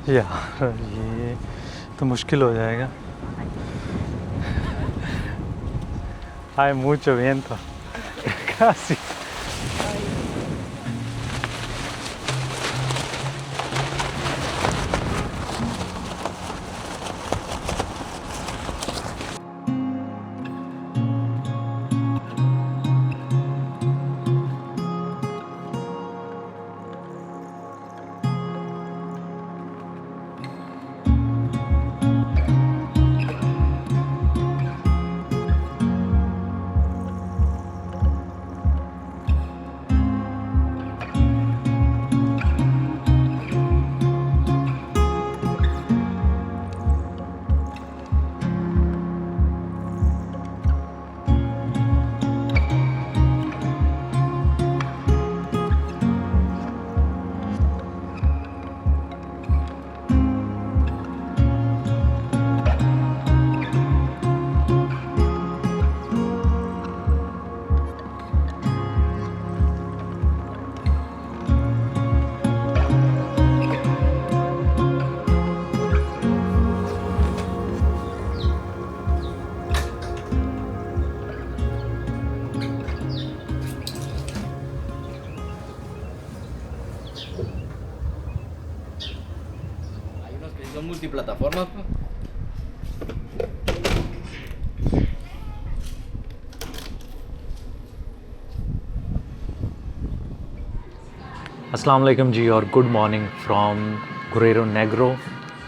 यार ये तो मुश्किल हो जाएगा। Hay mucho viento. Casi. Son multiplataformas, pues. अस्सलाम वालेकुम जी और good morning from Guerrero Negro.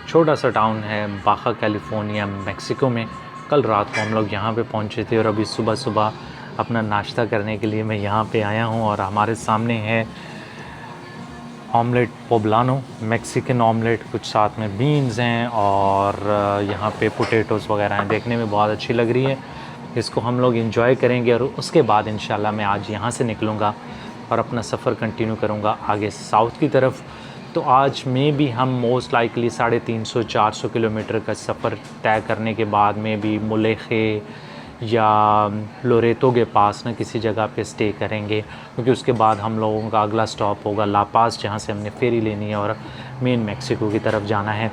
छोटा सा टाउन है बाजा कैलिफोर्निया मेक्सिको में। कल रात को हम लोग यहाँ पे पहुँचे थे और अभी सुबह सुबह अपना नाश्ता करने के लिए मैं यहाँ पे आया हूँ और हमारे सामने है ऑमलेट पोब्लानो, मैक्सिकन ऑमलेट, कुछ साथ में बीन्स हैं और यहाँ पे पोटैटोज़ वगैरह हैं। देखने में बहुत अच्छी लग रही है। इसको हम लोग एंजॉय करेंगे और उसके बाद इंशाल्लाह मैं आज यहाँ से निकलूँगा और अपना सफ़र कंटिन्यू करूँगा आगे साउथ की तरफ। तो आज में भी हम मोस्ट लाइकली 350-400 किलोमीटर का सफ़र तय करने के बाद में भी मुलेखे या लोरेतो के पास ना किसी जगह पे स्टे करेंगे, क्योंकि उसके बाद हम लोगों का अगला स्टॉप होगा ला पाज़, जहाँ से हमने फेरी लेनी है और मेन मेक्सिको की तरफ जाना है।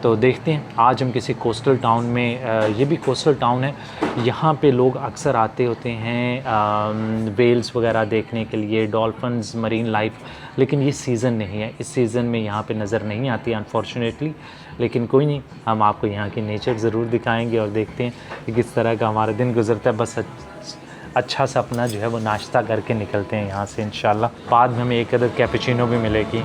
तो देखते हैं आज हम किसी कोस्टल टाउन में, ये भी कोस्टल टाउन है, यहाँ पे लोग अक्सर आते होते हैं वेल्स वगैरह देखने के लिए, डॉल्फिन्स, मरीन लाइफ, लेकिन ये सीज़न नहीं है। इस सीज़न में यहाँ पे नज़र नहीं आती अनफॉर्चुनेटली, लेकिन कोई नहीं, हम आपको यहाँ की नेचर ज़रूर दिखाएंगे और देखते हैं कि किस तरह का हमारा दिन गुजरता है। बस अच्छा सा अपना जो है वो नाश्ता करके निकलते हैं यहाँ से इंशाल्लाह। बाद में हमें एक अदर कैपुचिनो भी मिलेगी।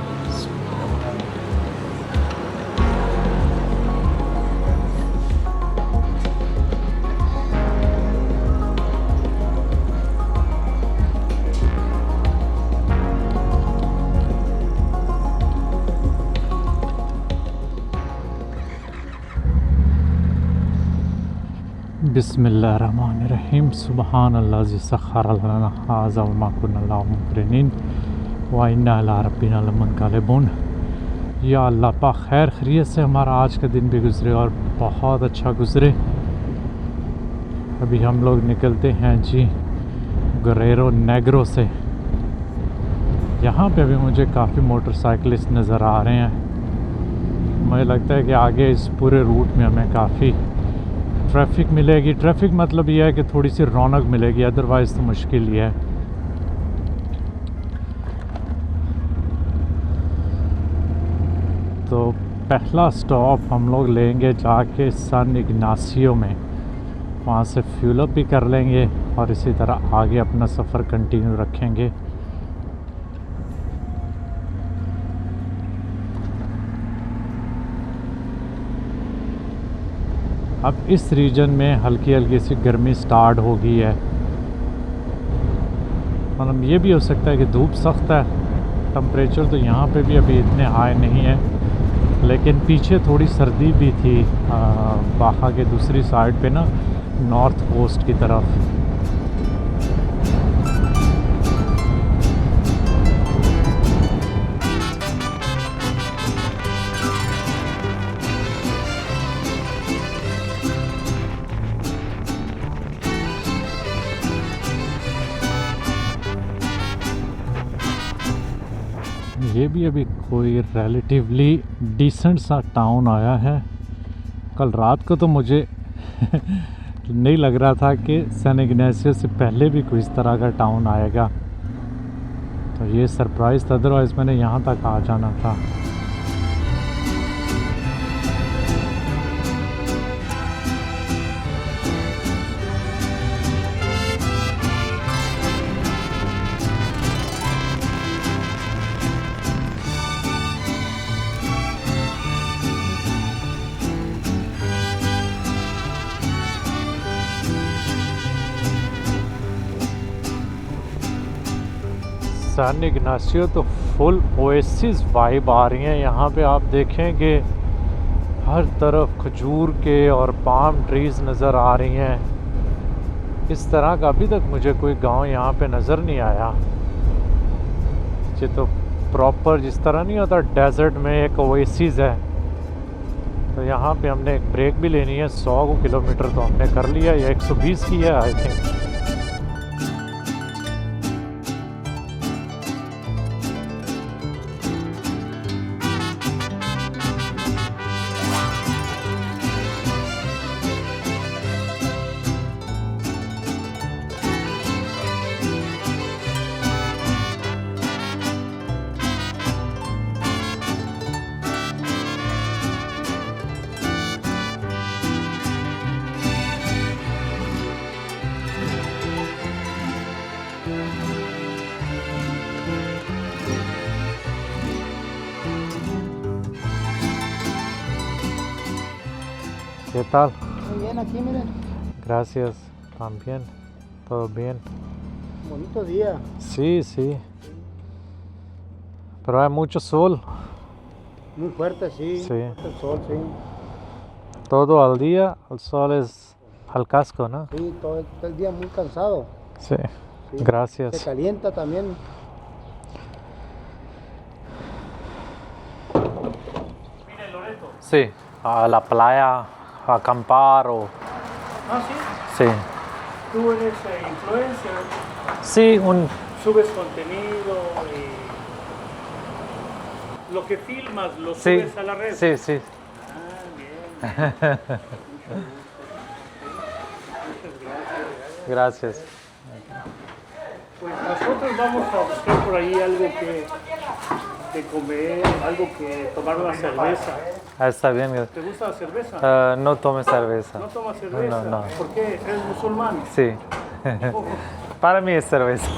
बिस्मिल्लाहिर्रहमानिर्रहीम। सुब्हानल्लाज़ी सख़्ख़र लना हाज़ा व मा कुन्ना लहू मुक़रिनीन व इन्ना अला रब्बिना लमुनक़लिबून। या अल्लाह पाक खैर खैरियत से हमारा आज का दिन भी गुज़रे और बहुत अच्छा गुज़रे। अभी हम लोग निकलते हैं जी गुरेरो नेग्रो से। यहाँ पे भी मुझे काफ़ी मोटरसाइकिलिस्ट नज़र आ रहे हैं। मुझे लगता है कि आगे इस पूरे रूट में हमें काफ़ी ट्रैफिक मिलेगी। ट्रैफिक मतलब यह है कि थोड़ी सी रौनक मिलेगी, अदरवाइज़ तो मुश्किल ही है। तो पहला स्टॉप हम लोग लेंगे जाके सान इग्नासियो में, वहाँ से फ्यूल अप भी कर लेंगे और इसी तरह आगे अपना सफ़र कंटिन्यू रखेंगे। अब इस रीजन में हल्की हल्की सी गर्मी स्टार्ट हो गई है। मतलब ये भी हो सकता है कि धूप सख्त है। टेम्परेचर तो यहाँ पे भी अभी इतने हाई नहीं है, लेकिन पीछे थोड़ी सर्दी भी थी बाजा के दूसरी साइड पे ना, नॉर्थ कोस्ट की तरफ। ये भी अभी कोई रिलेटिवली डिसेंट सा टाउन आया है। कल रात को तो मुझे नहीं लग रहा था कि सैन इग्नासियो से पहले भी कोई इस तरह का टाउन आएगा, तो ये सरप्राइज़ था, अदरवाइज़ मैंने यहाँ तक आ जाना था। सैन इग्नासियो तो फुल ओएसिस वाइब आ रही है यहाँ पे। आप देखें कि हर तरफ खजूर के और पाम ट्रीज़ नज़र आ रही हैं। इस तरह का अभी तक मुझे कोई गांव यहाँ पे नज़र नहीं आया। ये तो प्रॉपर जिस तरह नहीं होता डेजर्ट में एक ओएसिस है, तो यहाँ पे हमने एक ब्रेक भी लेनी है। 100 किलोमीटर तो हमने कर लिया, या 120 की है I think. ¿Qué tal? Muy bien, aquí miren, Gracias. También. Todo bien. bonito día. Sí, sí. Pero hay mucho sol. Muy fuerte, sí. Sí. Fuerte el sol, sí. Todo al día. El sol es al casco, ¿no? Sí, todo el día muy cansado. Sí. Sí. Se Gracias. calienta también. Sí. A la playa, a acampar o... Ah, sí. Sí. Tú eres influencer, Sí, subes contenido y lo que filmas lo Sí, subes a la red. sí, sí. Ah, bien. Muchas gracias. Gracias. Pues nosotros vamos a buscar por ahí algo de comer, algo que tomar una cerveza. Ah, está bien. ¿Te gusta la cerveza? No tome cerveza. ¿No tomas cerveza? No, no. ¿Por qué? ¿Eres musulmán? Sí. Para mí es cerveza.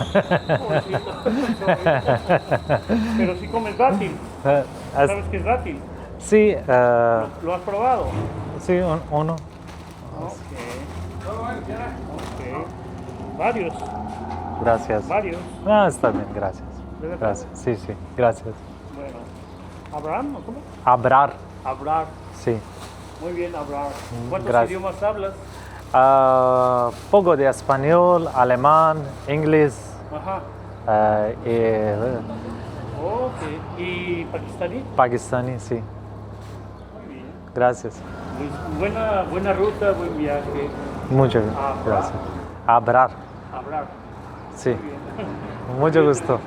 Pero si comes dátil, ¿sabes qué es dátil? Sí, ¿Lo has probado? sí, uno. Ok. Varios. Gracias. Varios. No, está bien, gracias. ¿De verdad? Gracias. Sí, sí, gracias. Bueno. ¿Abraham o cómo? Hablar, Hablar. sí. Muy bien, hablar. ¿Cuántos gracias. idiomas hablas? Poco de español, alemán, inglés. Ajá. Ok. ¿Y pakistaní? Pakistani, sí. Muy bien. Gracias. Pues buena ruta, buen viaje. Muchas Hablar. gracias. Hablar, Hablar. sí. Muy bien. Mucho gusto.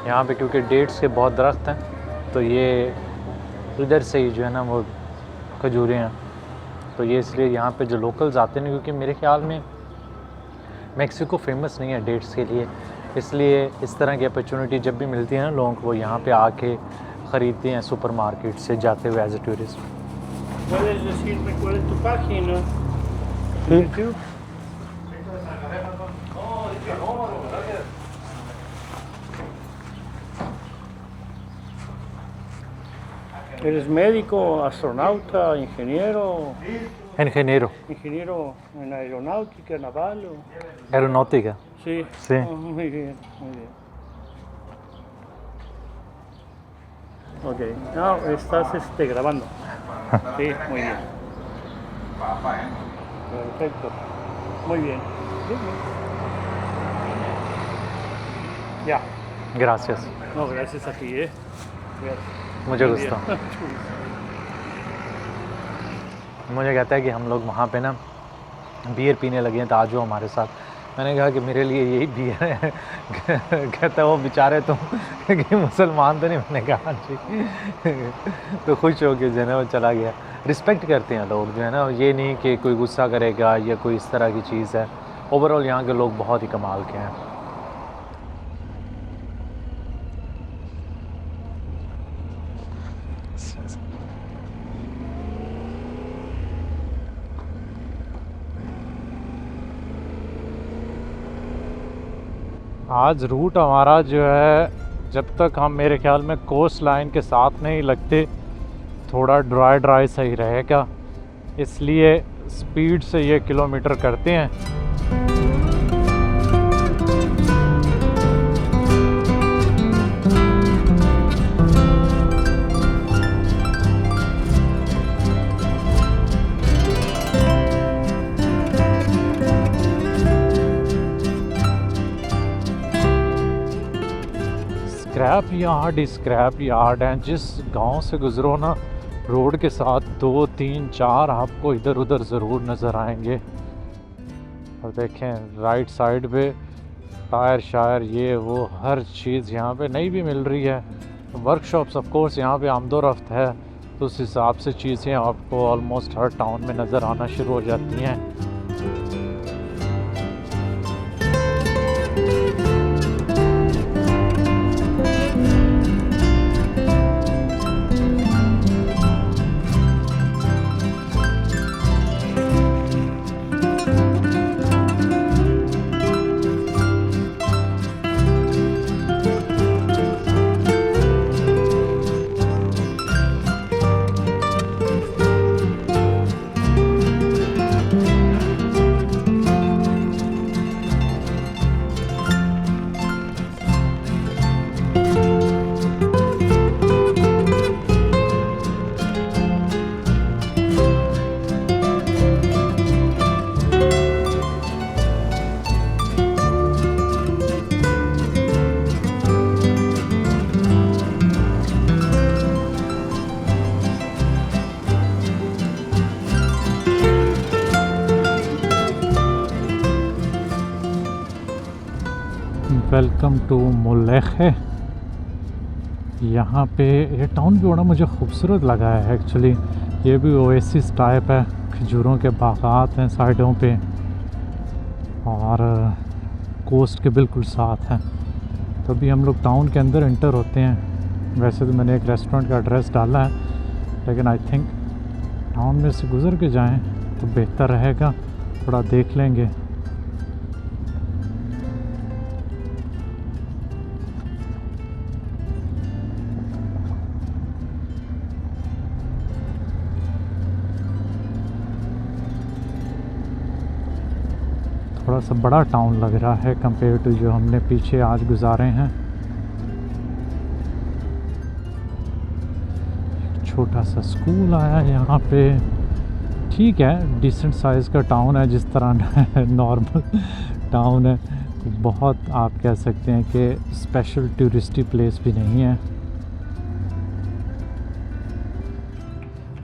यहाँ पे क्योंकि dates के बहुत दरख्त हैं, तो ये इधर से ही जो है ना वो खजूरें हैं, तो ये इसलिए यहाँ पे जो लोकल्स आते हैं, क्योंकि मेरे ख्याल में मेक्सिको फेमस नहीं है डेट्स के लिए, इसलिए इस तरह की अपॉर्चुनिटी जब भी मिलती है ना लोगों को, वो यहाँ पे आके ख़रीदते हैं सुपरमार्केट से जाते हुए as a tourist. ¿Puedes decirme cuál es tu página? Sí. YouTube. ¿Eres médico, astronauta, ingeniero? Ingeniero, ¿Ingeniero en aeronáutica, naval? aeronáutica. Sí. Sí. Oh, muy bien, muy bien. Ok, no, estás grabando. Sí, muy bien. Perfecto. Muy bien. Bien, bien. Ya. Gracias. No, gracias a ti, Gracias. मुझे Muy गुस्सा। bien. मुझे कहता है कि हम लोग वहाँ पे ना बियर पीने लगे हैं, तो आ जाओ हमारे साथ। मैंने कहा कि मेरे लिए यही बियर है। कहता वो बेचारे तुम कि मुसलमान तो नहीं। मैंने कहा जी। तो खुश हो के जो है ना वो चला गया। रिस्पेक्ट करते हैं लोग जो है ना, ये नहीं कि कोई गुस्सा करेगा या कोई इस तरह की चीज़ है। ओवरऑल यहाँ के लोग बहुत ही कमाल के हैं। आज रूट हमारा जो है, जब तक हम मेरे ख्याल में कोस्ट लाइन के साथ नहीं लगते, थोड़ा ड्राई सही रहेगा, इसलिए स्पीड से ये किलोमीटर करते हैं। स्क्रैप यार्ड हैं। जिस गांव से गुजरो ना, रोड के साथ 2, 3, 4 आपको इधर उधर ज़रूर नज़र आएंगे। और देखें राइट साइड पे टायर शायर ये वो हर चीज़ यहाँ पे नई भी मिल रही है। वर्कशॉप्स ऑफ कोर्स यहाँ पे आमदोरफ्त है, तो उस हिसाब से चीज़ें आपको ऑलमोस्ट हर टाउन में नज़र आना शुरू हो जाती हैं। Welcome to Mulege. यहाँ पे ये टाउन भी बड़ा मुझे खूबसूरत लगा है एक्चुअली। ये भी ओएसिस टाइप है, खजूरों के बागात हैं साइडों पे और कोस्ट के बिल्कुल साथ हैं। तो अभी हम लोग टाउन के अंदर इंटर होते हैं। वैसे तो मैंने एक रेस्टोरेंट का एड्रेस डाला है, लेकिन आई थिंक टाउन में से गुज़र के जाएं तो बेहतर रहेगा। थोड़ा देख लेंगे। थोड़ा सा बड़ा टाउन लग रहा है कंपेयर टू जो हमने पीछे आज गुजारे हैं। छोटा सा स्कूल आया यहाँ पे, ठीक है, डिसेंट साइज़ का टाउन है जिस तरह नॉर्मल टाउन है। बहुत आप कह सकते हैं कि स्पेशल टूरिस्टी प्लेस भी नहीं है।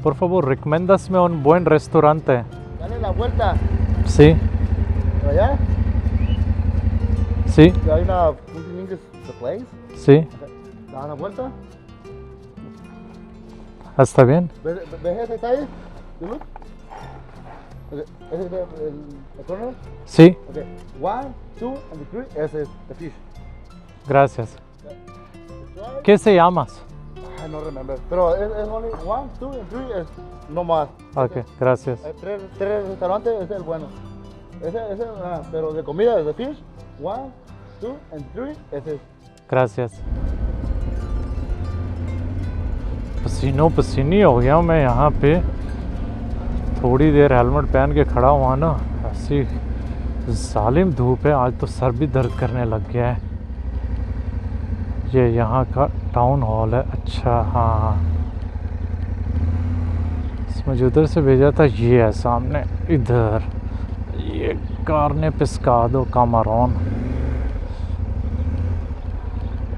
Por favor, recomiéndasme un buen restaurante. Dale la vuelta. Sí, ¿Por allá? sí, Hay una English the place. sí. Da una vuelta. ¿Está bien? ¿Ves ese detalle? You look. Okay. ¿Ese es el corner? Sí, Okay. 1, 2, and 3. Ese es the fish. gracias. Try. ¿Qué se llamas? I don't remember. Pero es only 1, 2, and 3. Es no más. Ok, gracias. Tres restaurantes, ese es el bueno. Pero de comida, de fish, 1, 2, and 3, ese es. Gracias. पसीनो पसीनी हो गया मैं यहाँ पे। थोड़ी देर helmet पहन के खड़ा हुआ ना, ऐसी जालिम धूप है, आज तो सर भी दर्द करने लग गया है। ये यहाँ का टाउन हॉल है। अच्छा हाँ, मुझे उधर से भेजा था। ये है सामने इधर, ये कार्ने पेस्कादो कामारोन।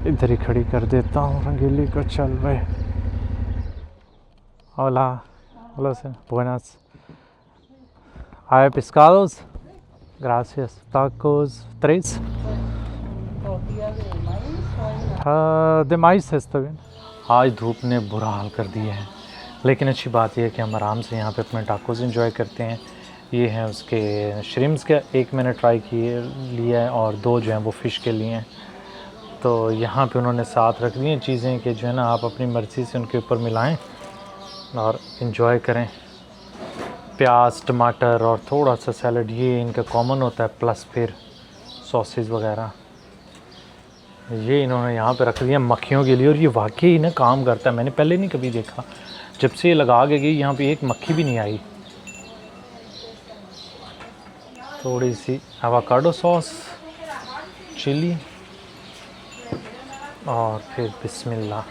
इधर ही खड़ी कर देता हूँ रंगीली को। चल भाई। Hola, hola, buenas. ¿Hay pescados? Gracias. Tacos, 3. De maíz está bien. आज धूप ने बुरा हाल कर दिया है, लेकिन अच्छी बात यह है कि हम आराम से यहाँ पे अपने टाकोस एंजॉय करते हैं। ये हैं उसके श्रिम्स के, एक मैंने ट्राई लिया है और 2 जो हैं वो फ़िश के लिए हैं। तो यहाँ पे उन्होंने साथ रख दी हैं चीज़ें कि जो है ना आप अपनी मर्ज़ी से उनके ऊपर मिलाएं और इन्जॉय करें। प्याज, टमाटर और थोड़ा सा सैलड, ये इनका कॉमन होता है, प्लस फिर सॉसेज वगैरह ये इन्होंने यहाँ पे रख दिया मक्खियों के लिए। और ये वाकई ना काम करता है, मैंने पहले नहीं कभी देखा। जब से ये लगा के गई यहाँ पे एक मक्खी भी नहीं आई। थोड़ी सी एवोकाडो सॉस, चिली और फिर बिस्मिल्लाह।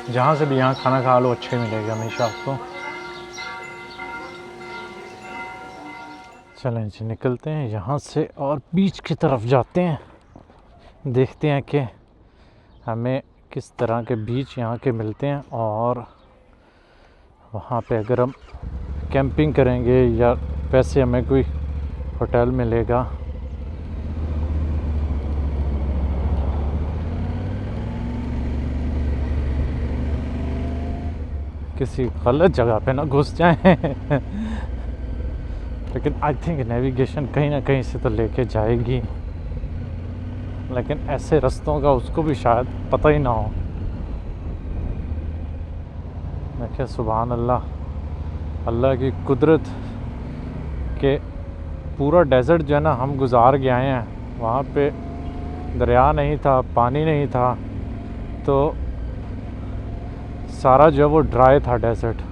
जहाँ से भी यहाँ खाना खा लो अच्छे मिलेगा हमेशा आपको। चलें जी निकलते हैं यहाँ से और बीच की तरफ जाते हैं। देखते हैं कि हमें किस तरह के बीच यहाँ के मिलते हैं और वहाँ पे अगर हम कैंपिंग करेंगे या पैसे हमें कोई होटल मिलेगा। किसी गलत जगह पे ना घुस जाएं। लेकिन आई थिंक नेविगेशन कहीं ना कहीं से तो लेके जाएगी, लेकिन ऐसे रास्तों का उसको भी शायद पता ही ना हो। देखिए सुभान अल्लाह, अल्लाह की कुदरत के पूरा डेज़र्ट जो है ना हम गुज़ार के आए हैं। वहाँ पे दरिया नहीं था, पानी नहीं था, तो सारा जो है वो ड्राई था डेज़र्ट।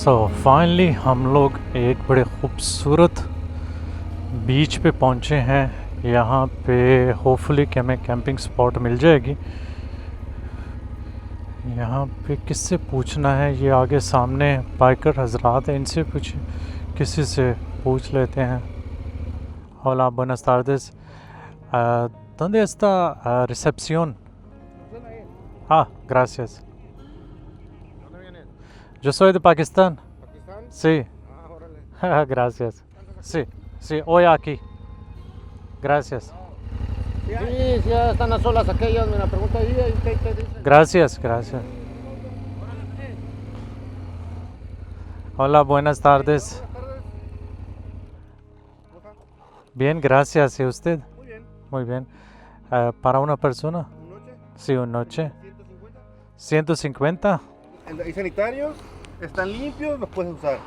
सो फाइनली हम लोग एक बड़े ख़ूबसूरत बीच पे पहुँचे हैं। यहाँ पे होपफुली कि हमें कैंपिंग स्पॉट मिल जाएगी। यहाँ पे किससे पूछना है, ये आगे सामने बाइकर हजरात हैं, इनसे किसी से पूछ लेते हैं। Hola, buenas tardes. ¿Dónde está recepción? Ah, gracias. ¿Dónde vienes? Yo soy de Pakistán. ¿Pakistán? Sí. Ah, órale. Gracias. Sí, sí, hoy aquí. Gracias. Sí, sí, ya están las olas aquellas, me la pregunta ahí, ¿qué te dicen? Gracias, gracias. Hola, buenas tardes. Buenas tardes. ¿Cómo está? Bien, gracias. ¿Y usted? Muy bien. Muy bien. ¿Para una persona? ¿Una noche? Sí, una noche. 150. 150. Hay sanitarios, están limpios, los puedes usar.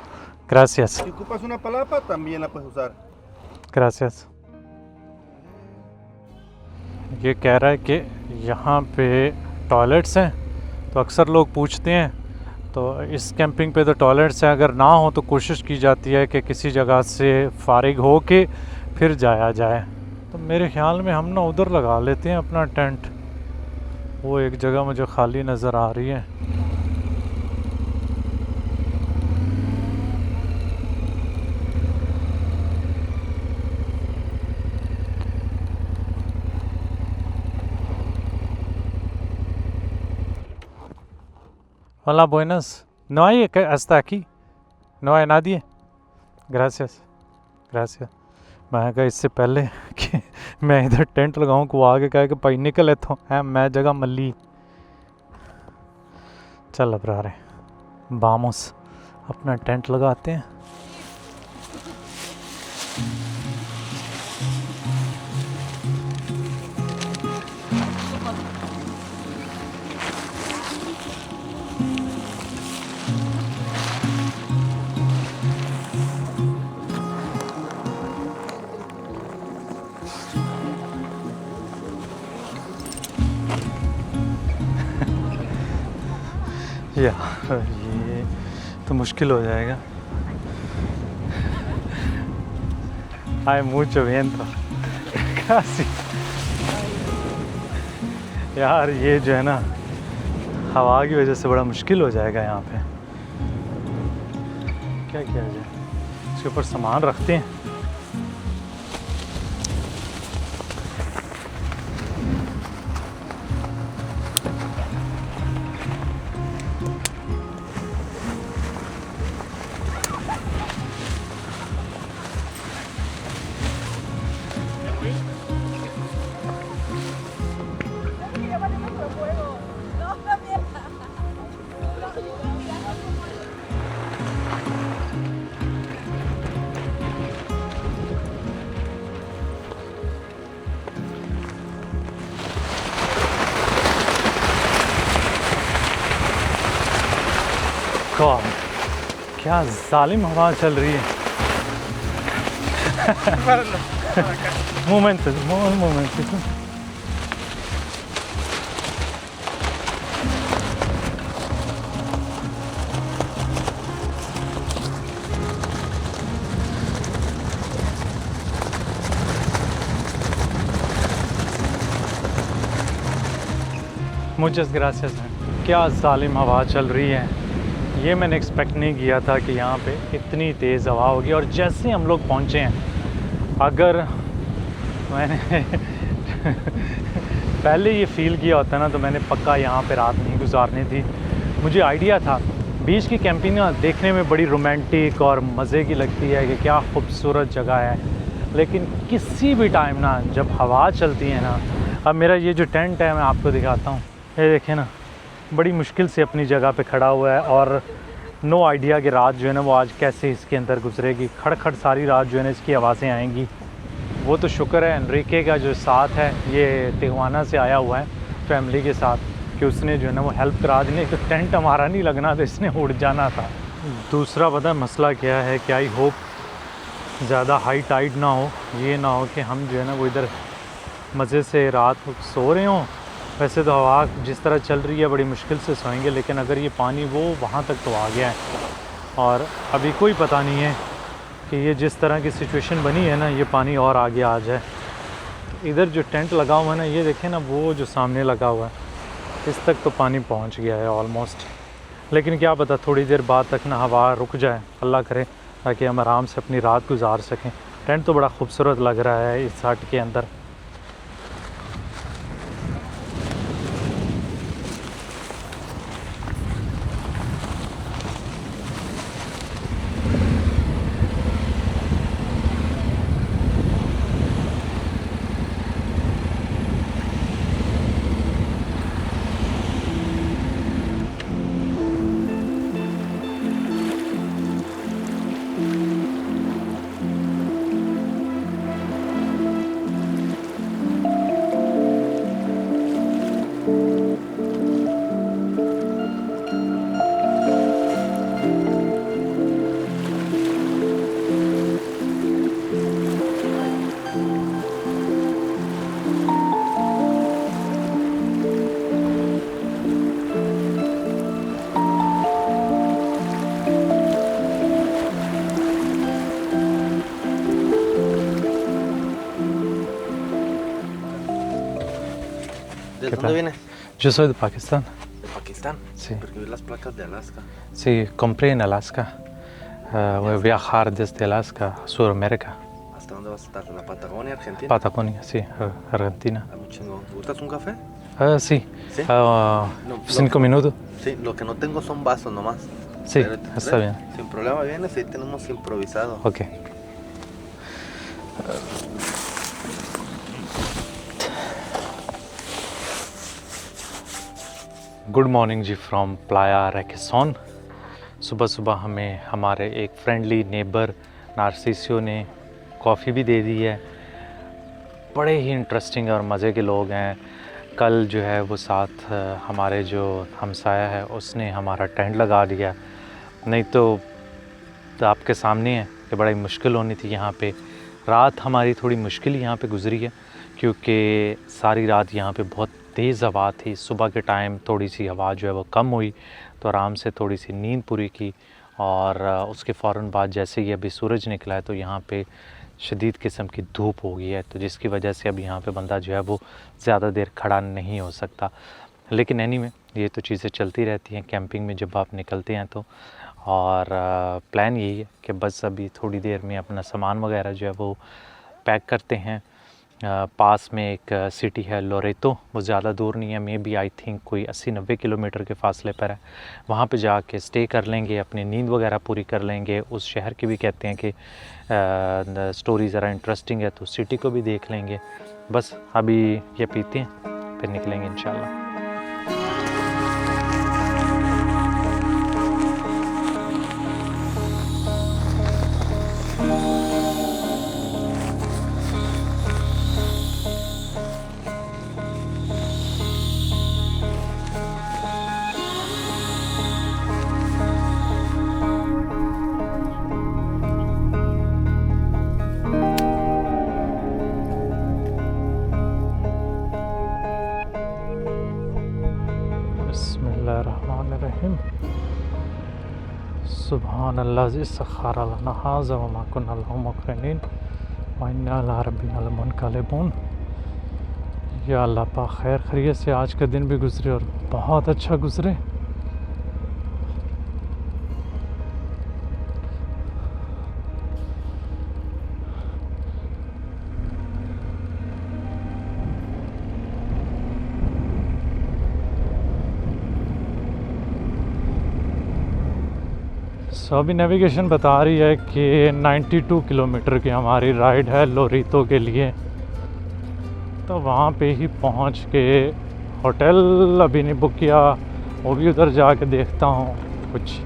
Gracias, Si ocupas una palapa, también la puedes usar. gracias. ये कह रहा है कि यहाँ पे toilets हैं, तो अक्सर लोग पूछते हैं, तो इस कैंपिंग पे तो टॉयलेट्स हैं, अगर ना हो तो कोशिश की जाती है कि किसी जगह से फारिग हो के फिर जाया जाए। तो मेरे ख्याल में हम ना उधर लगा लेते हैं अपना टेंट। वो एक जगह मुझे खाली नज़र आ रही है। Hola, buenas. ¿No hay hasta aquí? ¿No hay nadie? Gracias. Gracias. मैं कहा इससे पहले कि मैं इधर टेंट लगाऊं को आगे कहा कि भाई निकल इथों है मैं जगह मल्ली। चल अब रहा रहे बामोस अपना टेंट लगाते हैं। यार ये तो मुश्किल हो जाएगा। Hay mucho viento casi। यार ये जो है ना हवा की वजह से बड़ा मुश्किल हो जाएगा यहाँ पे। क्या किया जाए इसके ऊपर सामान रखते हैं। God, क्या जालिम हवा चल रही है। मोमेंट मुझे ग्रासियस है। क्या जालिम हवा चल रही है। ये मैंने एक्सपेक्ट नहीं किया था कि यहाँ पे इतनी तेज़ हवा होगी। और जैसे हम लोग पहुँचे हैं अगर मैंने पहले ये फ़ील किया होता ना तो मैंने पक्का यहाँ पे रात नहीं गुजारनी थी। मुझे आइडिया था बीच की कैंपिंग ना देखने में बड़ी रोमांटिक और मज़े की लगती है कि क्या खूबसूरत जगह है, लेकिन किसी भी टाइम ना जब हवा चलती है ना। अब मेरा ये जो टेंट है मैं आपको दिखाता हूँ, ये देखें ना बड़ी मुश्किल से अपनी जगह पे खड़ा हुआ है और नो आइडिया कि रात जो है ना वो आज कैसे इसके अंदर गुजरेगी। खड़खड़ सारी रात जो है ना इसकी आवाज़ें आएंगी। वो तो शुक्र है एनरिके का जो साथ है, ये तिगवाना से आया हुआ है फैमिली के साथ, कि उसने जो है ना वो हेल्प करा दी। नहीं तो टेंट हमारा नहीं लगना था, इसने उड़ जाना था। दूसरा पता मसला क्या है कि आई होप ज़्यादा हाई टाइड ना हो, ये ना हो कि हम जो है ना वो इधर मज़े से रात को सो रहे हों। वैसे तो हवा जिस तरह चल रही है बड़ी मुश्किल से सोएंगे, लेकिन अगर ये पानी वो वहाँ तक तो आ गया है और अभी कोई पता नहीं है कि ये जिस तरह की सिचुएशन बनी है ना ये पानी और आगे आ जाए। इधर जो टेंट लगा हुआ है ना ये देखें ना, वो जो सामने लगा हुआ है इस तक तो पानी पहुँच गया है ऑलमोस्ट। लेकिन क्या पता थोड़ी देर बाद तक ना हवा रुक जाए, अल्लाह करे, ताकि हम आराम से अपनी रात गुजार सकें। टेंट तो बड़ा खूबसूरत लग रहा है इस हट के अंदर। ¿De dónde vienes? Yo soy de Pakistán. ¿De Pakistán? Sí. Porque vi las placas de Alaska. Sí, compré en Alaska. Voy a viajar desde Alaska a Sudamérica. ¿Hasta dónde vas a estar? ¿La Patagonia, Argentina? Patagonia, sí, Argentina. Ah, muy chingón. ¿Gustas un café? Sí, ¿Sí? Ah, No, 5 minutos. Sí, lo que no tengo son vasos nomás. Sí, Pero, está bien. Sin problema vienes, ahí tenemos improvisado. Ok. Good morning ji from Playa Requeson. सुबह सुबह हमें हमारे एक friendly neighbour नार्सिसियो ने coffee भी दे दी है। बड़े ही interesting और मज़े के लोग हैं। कल जो है वो साथ हमारे जो हमसाया है उसने हमारा टेंट लगा दिया, नहीं तो आपके सामने है कि बड़ी मुश्किल होनी थी यहाँ पे। रात हमारी थोड़ी मुश्किल यहाँ पे गुजरी है क्योंकि सारी रात यहाँ पे बहुत तेज़ हवा थी। सुबह के टाइम थोड़ी सी हवा जो है वो कम हुई तो आराम से थोड़ी सी नींद पूरी की और उसके फ़ौरन बाद जैसे ही अभी सूरज निकला है तो यहाँ पे शदीद किस्म की धूप हो गई है, तो जिसकी वजह से अब यहाँ पे बंदा जो है वो ज़्यादा देर खड़ा नहीं हो सकता। लेकिन एनीवे ये तो चीज़ें चलती रहती हैं कैंपिंग में जब आप निकलते हैं तो। और प्लान यही है कि बस अभी थोड़ी देर में अपना सामान वगैरह जो है वो पैक करते हैं। पास में एक सिटी है लोरेतो, वो ज़्यादा दूर नहीं है, मे बी आई थिंक कोई 80-90 किलोमीटर के फासले पर है। वहाँ पे जाके स्टे कर लेंगे, अपनी नींद वगैरह पूरी कर लेंगे। उस शहर की भी कहते हैं कि स्टोरी ज़रा इंटरेस्टिंग है तो सिटी को भी देख लेंगे। बस अभी ये पीते हैं फिर निकलेंगे इंशाल्लाह। बिस्मिल्लाहिर्रहमानिर्रहीम। सुब्हानल्लाज़ी सख़्ख़र लना हाज़ा व मा कुन्ना लहू मुक़रिनीन व इन्ना अला रब्बिना लमुनक़लिबून। या अल्लाह पाक खैर खैरियत से आज का दिन भी गुज़रे और बहुत अच्छा गुज़रे। सो अभी नेविगेशन बता रही है कि 92 किलोमीटर की हमारी राइड है लोरेतो के लिए। तो वहाँ पे ही पहुँच के होटल अभी नहीं बुक किया, वो भी उधर जाके देखता हूँ। कुछ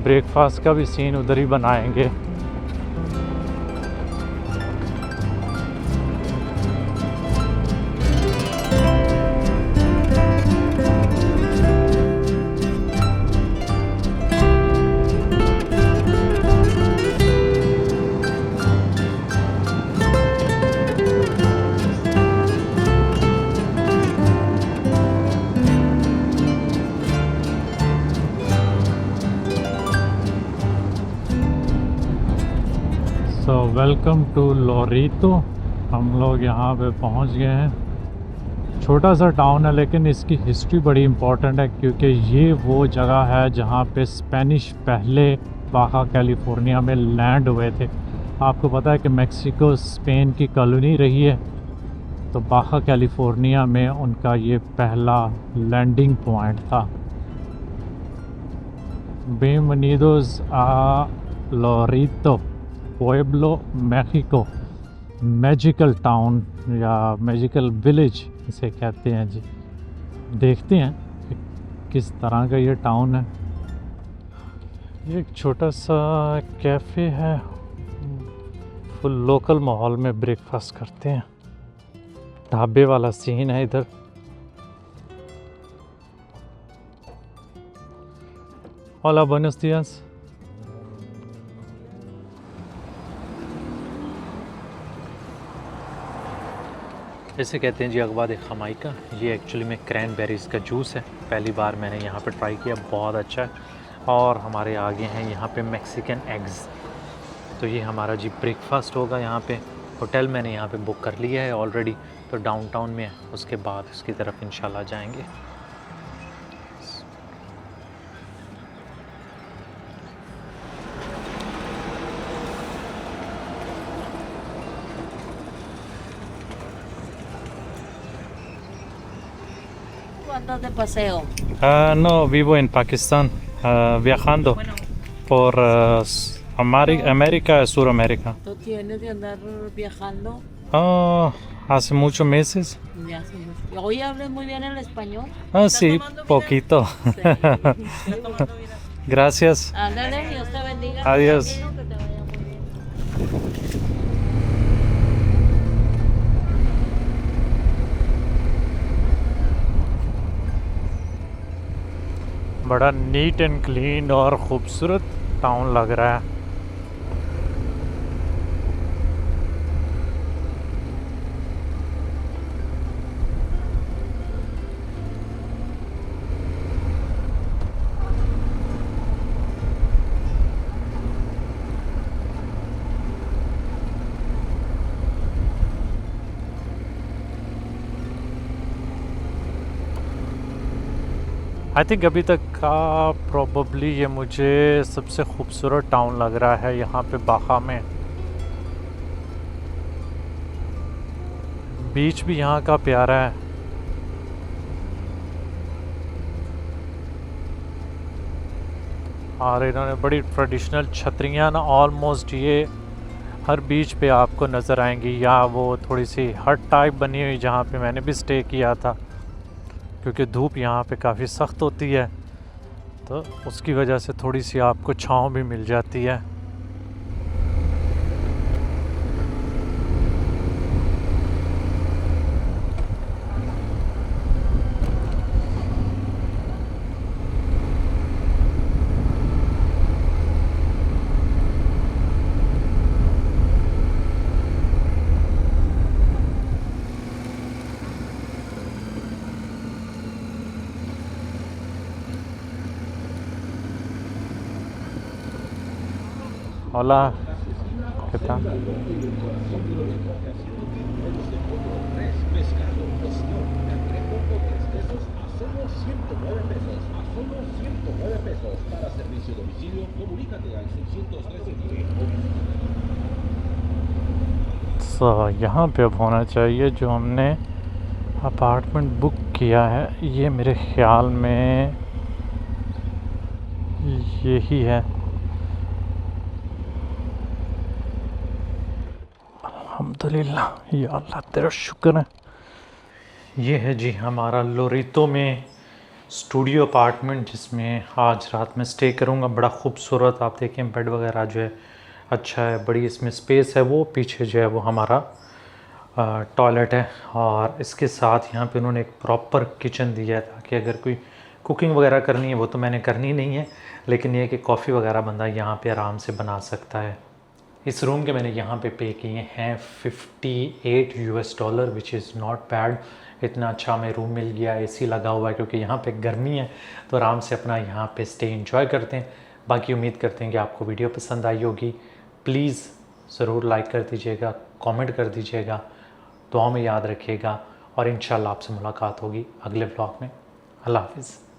ब्रेकफास्ट का भी सीन उधर ही बनाएंगे। So welcome to Loreto. हम लोग यहाँ पे पहुँच गए हैं। छोटा सा टाउन है लेकिन इसकी हिस्ट्री बड़ी इम्पोर्टेंट है क्योंकि ये वो जगह है जहाँ पे स्पेनिश पहले बाहा कैलिफोर्निया में लैंड हुए थे। आपको पता है कि मेक्सिको स्पेन की कॉलोनी रही है, तो बाहा कैलिफोर्निया में उनका ये पहला लैंडिंग पॉइंट था। बिenvenidos a Loreto Pueblo Mexico, magical town या मैजिकल विलेज इसे कहते हैं जी। देखते हैं कि किस तरह का ये टाउन है। ये एक छोटा सा कैफ़े है, फुल लोकल माहौल में ब्रेकफास्ट करते हैं। ढाबे वाला सीन है इधर। Hola, buenos días। इसे कहते हैं जी अगवा दे खमाइका। ये एक्चुअली में क्रैनबेरीज़ का जूस है। पहली बार मैंने यहाँ पे ट्राई किया, बहुत अच्छा है। और हमारे आगे हैं यहाँ पे मैक्सिकन एग्स। तो ये हमारा जी ब्रेकफास्ट होगा यहाँ पे। होटल मैंने यहाँ पे बुक कर लिया है ऑलरेडी, तो डाउनटाउन में है, उसके बाद उसकी तरफ इंशाल्लाह जाएंगे। ¿Cuánto de paseo? No, vivo en Pakistán, viajando por América y Suramérica. ¿Tú tienes de andar viajando? Hace muchos meses. Ya hace mucho. Hoy hablas muy bien el español. Sí, poquito. Sí. Gracias. Ándale, Dios te bendiga. Adiós. Amigo, que te vaya muy bien. बड़ा neat and clean और ख़ूबसूरत town लग रहा है। I think अभी तक का probably ये मुझे सबसे खूबसूरत टाउन लग रहा है यहाँ पे बाका में। बीच भी यहाँ का प्यारा है। और इन्होंने बड़ी ट्रेडिशनल छतरियाँ ना ऑलमोस्ट ये हर बीच पे आपको नज़र आएंगी, या वो थोड़ी सी हट टाइप बनी हुई जहाँ पे मैंने भी स्टे किया था, क्योंकि धूप यहाँ पे काफ़ी सख्त होती है तो उसकी वजह से थोड़ी सी आपको छाँव भी मिल जाती है। Hola, ¿qué tal? यहाँ पे अब होना चाहिए जो हमने अपार्टमेंट बुक किया है, ये मेरे ख्याल में यही है। अल्हम्दुलिल्लाह, या अल्लाह तेरा शुक्र है। ये है जी हमारा लोरेतो में स्टूडियो अपार्टमेंट, जिसमें आज रात में स्टे करूँगा। बड़ा खूबसूरत, आप देखें बेड वगैरह जो है अच्छा है, बड़ी इसमें स्पेस है। वो पीछे जो है वो हमारा टॉयलेट है, और इसके साथ यहाँ पे उन्होंने एक प्रॉपर किचन दिया है, ताकि अगर कोई कुकिंग वगैरह करनी है, वो तो मैंने करनी नहीं है, लेकिन ये कि कॉफ़ी वगैरह बंदा यहाँ पे आराम से बना सकता है। इस रूम के मैंने यहाँ पे पे किए हैं $58 विच इज़ नॉट बैड। इतना अच्छा हमें रूम मिल गया, एसी लगा हुआ है, क्योंकि यहाँ पे गर्मी है तो आराम से अपना यहाँ पे स्टे एंजॉय करते हैं। बाकी उम्मीद करते हैं कि आपको वीडियो पसंद आई होगी। प्लीज़ ज़रूर लाइक कर दीजिएगा, कमेंट कर दीजिएगा, दुआ में याद रखिएगा, और इंशाल्लाह आपसे मुलाकात होगी अगले ब्लॉग में। अल्लाह हाफ़िज़।